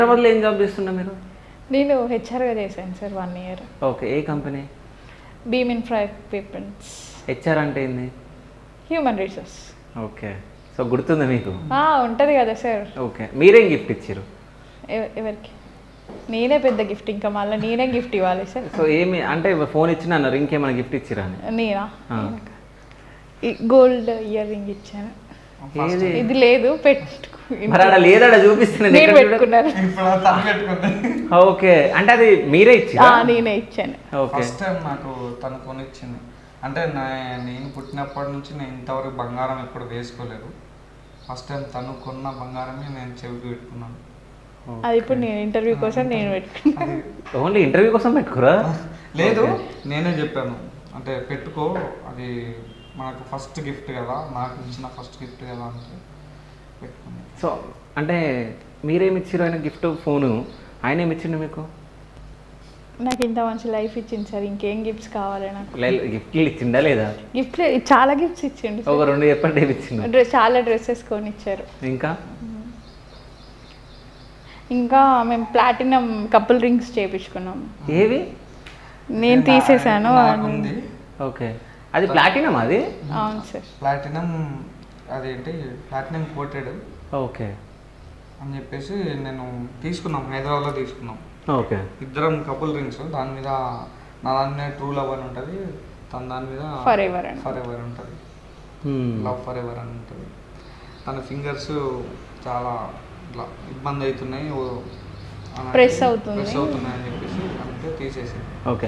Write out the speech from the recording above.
హైదరాబాద్లో ఏం జాబ్ చేస్తున్నా మీరు? నేను హెచ్ఆర్గా చేశాను సార్ 1 year. ఓకే, ఏ company? Beam Infra Equipments. HR అంటే ఏంది? Human resource. ఓకే, సో గుర్తుందా మీకు? ఉంటుంది కదా సార్. ఓకే, మీరేం గిఫ్ట్ ఇచ్చారు? ఎవరికి? నేనే పెద్ద గిఫ్ట్, ఇంకా మళ్ళీ నేనే గిఫ్ట్ ఇవ్వాలి సార్. సో ఏమి అంటే ఫోన్ ఇచ్చిన అన్నారు, ఇంకేమైనా గిఫ్ట్ ఇచ్చిరా అని? నేనా? గోల్డ్ ఇయర్ రింగ్ ఇచ్చాను. ఇది లేదు, లేదా చూపిస్తున్నాను. ఓకే, అంటే అది మీరే ఇచ్చారా? నేనే ఇచ్చాను. ఫస్ట్ టైం నాకు తను కొనిచ్చింది. అంటే నేను పుట్టినప్పటి నుంచి నేను ఇంతవరకు బంగారం ఎప్పుడు వేసుకోలేదు. ఫస్ట్ టైం తను కొన్న బంగారమే నేను చెవికి పెట్టుకున్నాను. అది ఇప్పుడు నేను ఇంటర్వ్యూ కోసం నేను పెట్టుకున్నాను. ఓన్లీ ఇంటర్వ్యూ కోసం పెట్టుకురా? లేదు, నేనే చెప్పాను అంటే పెట్టుకో, అది మనకు ఫస్ట్ గిఫ్ట్ కదా, నాకు ఇచ్చిన ఫస్ట్ గిఫ్ట్ కదా అంటే పెట్టుకున్నాను. సో అంటే మీరేమి ఇచ్చారు ఆయన గిఫ్ట్? ఫోను. ఆయన ఏమి ఇచ్చిండు మీకు? నాకు ఇంత మంచి లైఫ్ ఇచ్చింది సార్, ఇంకేం గిఫ్ట్స్ కావాలి నాకు? గిఫ్ట్లు ఇచ్చిండా లేదా? గిఫ్ట్ చాలా గిఫ్ట్స్ ఇచ్చిండు. ఒక 2 చెప్పండి ఏమి ఇచ్చిండు? చాలా డ్రెస్సెస్ కొని ఇచ్చారు. ఇంకా మేము ప్లాటినం కపుల్ రింగ్స్ చేయించుకున్నాం. ఏవి? నేను తీసేసాను. ఓకే, అది ప్లాటినం? అది అవును సార్, ప్లాటినం. అదేంటి ప్లాటినం కోటెడ్. ఓకే అని చెప్పేసి నేను తీసుకున్నాం, హైదరాబాద్లో తీసుకున్నాం. ఓకే, ఇద్దరం కపుల్ రింగ్స్. దాని మీద నా దాని మీద ట్రూ లవ్ అని ఉంటుంది, తన దాని మీద ఫర్ ఎవర్ ఉంటుంది, లవ్ ఫర్ ఎవర్ అని ఉంటుంది. తన ఫింగర్స్ చాలా ఇట్లా ఇబ్బంది అవుతున్నాయి, ప్రెస్ అవుతున్నాయి అని చెప్పేసి అంటే తీసేసి. ఓకే.